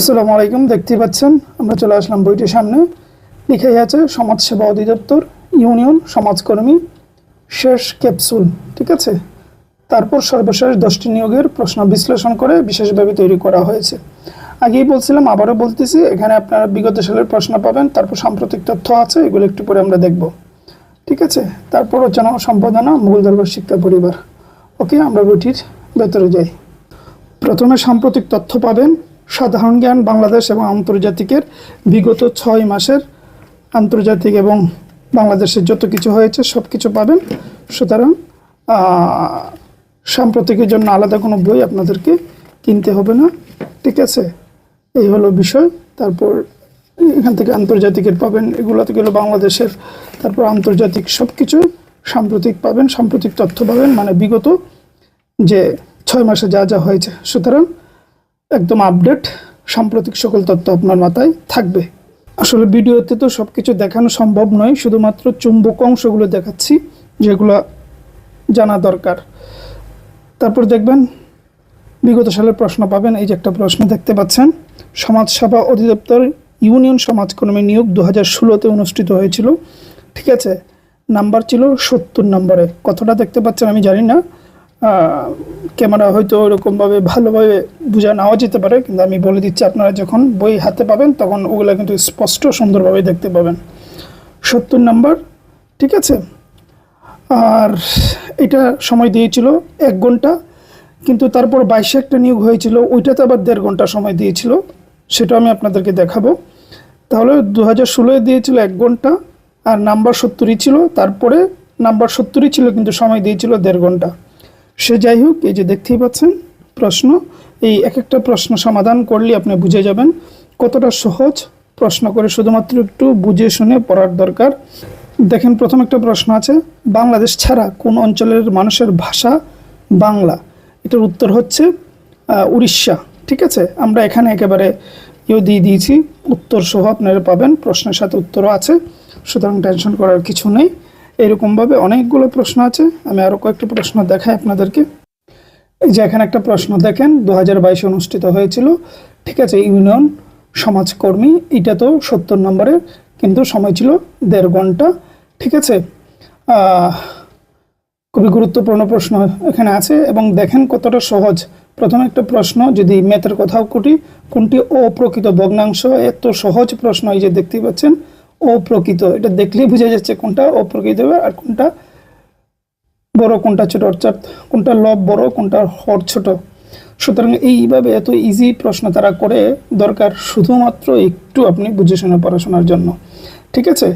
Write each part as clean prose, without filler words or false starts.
আসসালামু আলাইকুম। দেখতে পাচ্ছেন আমরা চলে আসলাম বইটির সামনে। লিখাই আছে সমাজসেবা অধিদপ্তর ইউনিয়ন সমাজকর্মী শেষ ক্যাপসুল। ঠিক আছে, তারপর সর্বশেষ 10টি নিয়োগের প্রশ্ন বিশ্লেষণ করে বিশেষভাবে তৈরি করা হয়েছে। আগেই বলছিলাম, আবারও বলতেছি, এখানে আপনারা বিগত সালের প্রশ্ন পাবেন, তারপর সাম্প্রতিক তথ্য আছে, এগুলো একটু পরে আমরা দেখব। ঠিক আছে, তারপর রচনা ও সম্পাদনা মূল দরবার শিক্ষা পরিবার। ওকে, আমরা বইটির ভেতরে যাই। প্রথমে সাম্প্রতিক তথ্য পাবেন। সাধারণ জ্ঞান বাংলাদেশ এবং আন্তর্জাতিকের বিগত 6 মাসের আন্তর্জাতিক এবং বাংলাদেশের যত কিছু হয়েছে সব কিছু পাবেন। সুতরাং সাম্প্রতিকের জন্য আলাদা কোনো বই আপনাদেরকে কিনতে হবে না। ঠিক আছে, এই হলো বিষয়। তারপর এখান থেকে আন্তর্জাতিকের পাবেন, এগুলো থেকে গেলো বাংলাদেশের, তারপর আন্তর্জাতিক সব কিছু সাম্প্রতিক পাবেন, সাম্প্রতিক তথ্য পাবেন, মানে বিগত যে 6 মাসে যা যা হয়েছে। সুতরাং একদম আপডেট সাম্প্রতিক সকল তথ্য আপনার মাথায় থাকবে। আসলে ভিডিওতে তো সব কিছু দেখানো সম্ভব নয়, শুধুমাত্র চুম্বক অংশগুলো দেখাচ্ছি যেগুলো জানা দরকার। তারপর দেখবেন বিগত সালের প্রশ্ন পাবেন। এই যে একটা প্রশ্ন দেখতে পাচ্ছেন, সমাজসেবা অধিদপ্তর ইউনিয়ন সমাজকর্মী নিয়োগ 2016-তে অনুষ্ঠিত হয়েছিল। ঠিক আছে, নাম্বার ছিল 70 নম্বরে। কতটা দেখতে পাচ্ছেন আমি জানি না, ক্যামেরা হয়তো ওরকমভাবে ভালোভাবে বোঝা নাও যেতে পারে, কিন্তু আমি বলে দিচ্ছি, আপনারা যখন বই হাতে পাবেন তখন ওগুলো কিন্তু স্পষ্ট সুন্দরভাবে দেখতে পাবেন। 70 নম্বর। ঠিক আছে, আর এটা সময় দিয়েছিল 1 ঘন্টা, কিন্তু তারপর 22-এ একটা নিয়োগ হয়েছিল, ওইটাতে আবার 1.5 ঘন্টা সময় দিয়েছিল, সেটা আমি আপনাদেরকে দেখাবো। তাহলে 2016-এ দিয়েছিল 1 ঘন্টা, আর নাম্বার 70-ই ছিল। তারপরে নাম্বার 70-ই ছিল, কিন্তু সময় দিয়েছিল 1.5 ঘন্টা। সে যাই হোক, এই যে দেখতেই পাচ্ছেন প্রশ্ন, এই এক একটা প্রশ্ন সমাধান করলে আপনি বুঝে যাবেন কতটা সহজ প্রশ্ন করে, শুধুমাত্র একটু বুঝে শুনে পড়ার দরকার। দেখেন, প্রথম একটা প্রশ্ন আছে, বাংলাদেশ ছাড়া কোন অঞ্চলের মানুষের ভাষা বাংলা? এটার উত্তর হচ্ছে উড়িষ্যা। ঠিক আছে, আমরা এখানে একেবারে দিয়ে দিয়েছি, উত্তর সহ আপনারা পাবেন, প্রশ্নের সাথে উত্তরও আছে, সুতরাং টেনশন করার কিছু নেই। এরকমভাবে অনেকগুলো প্রশ্ন আছে, আমি আরও কয়েকটা প্রশ্ন দেখাই আপনাদেরকে। এই যে এখানে একটা প্রশ্ন দেখেন, 2022-এ অনুষ্ঠিত হয়েছিল। ঠিক আছে, ইউনিয়ন সমাজকর্মী, এটা তো 70 নম্বরের, কিন্তু সময় ছিল 1.5 ঘন্টা। ঠিক আছে, খুবই গুরুত্বপূর্ণ প্রশ্ন এখানে আছে, এবং দেখেন কতটা সহজ। প্রথমে একটা প্রশ্ন, যদি ম্যাথের কথাও কোনটি অপ্রকৃত ভগ্নাংশ? এত সহজ প্রশ্ন, এই যে দেখতেই পাচ্ছেন অপ্রকৃত, এটা দেখলেই বোঝা যাচ্ছে কোনটা অপ্রকৃত আর কোনটা বড় কোনটা ছোট, অর্থাৎ কোনটা লব বড় কোনটা হর ছোট। সুতরাং এইভাবে এত ইজি প্রশ্ন তারা করে, দরকার শুধুমাত্র একটু আপনি বুঝে শুনে পড়াশোনার জন্য। ঠিক আছে,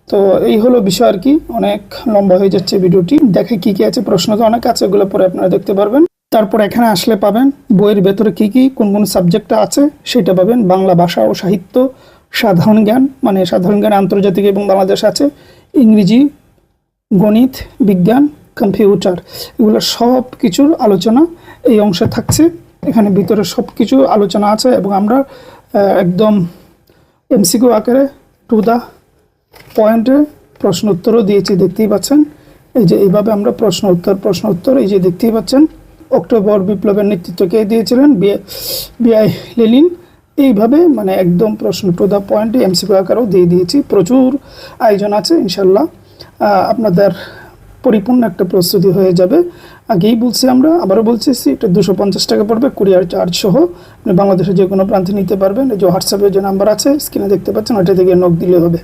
তো এই হলো বিষয় আর কি। অনেক লম্বা হয়ে যাচ্ছে ভিডিওটি। দেখে কি কি আছে, প্রশ্ন তো অনেক আছে, এগুলো পরে আপনারা দেখতে পারবেন। তারপর এখানে আসলে পাবেন বইয়ের ভেতরে কি কি কোন কোন সাবজেক্টটা আছে সেটা পাবেন। বাংলা ভাষা ও সাহিত্য, সাধারণ জ্ঞান, মানে সাধারণ জ্ঞান আন্তর্জাতিক এবং বাংলাদেশ আছে, ইংরেজি, গণিত, বিজ্ঞান, কম্পিউটার, এগুলো সব কিছুর আলোচনা এই অংশে থাকছে। এখানে ভিতরে সব কিছু আলোচনা আছে, এবং আমরা একদম এমসিকিউ আকারে টু দ্য পয়েন্টে প্রশ্ন উত্তরও দিয়েছি, দেখতেই পাচ্ছেন। এই যে এইভাবে আমরা প্রশ্ন উত্তর, এই যে দেখতেই পাচ্ছেন, অক্টোবর বিপ্লবের নেতৃত্ব কে দিয়েছিলেন? বিআই লেনিন। এইভাবে মানে একদম প্রশ্ন টু দ্য পয়েন্টে এমসিকিউ আকারেও দিয়ে দিয়েছি। প্রচুর আয়োজন আছে, ইনশাল্লাহ আপনাদের পরিপূর্ণ একটা প্রস্তুতি হয়ে যাবে। আগেই বলছি, আমরা আবারও বলছি, এটা 250 টাকা পড়বে, কুরিয়ার চার্জ সহ। আপনি বাংলাদেশের যে কোনো প্রান্তে নিতে পারবেন। এই যে হোয়াটসঅ্যাপের যে নাম্বার আছে স্ক্রিনে দেখতে পাচ্ছেন, ওইটা থেকে নক দিলে হবে।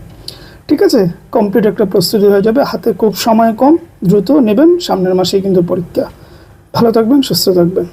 ঠিক আছে, কমপ্লিট একটা প্রস্তুতি হয়ে যাবে, হাতে খুব সময় কম, দ্রুত নেবেন, সামনের মাসেই কিন্তু পরীক্ষা। ভালো থাকবেন, সুস্থ থাকবেন।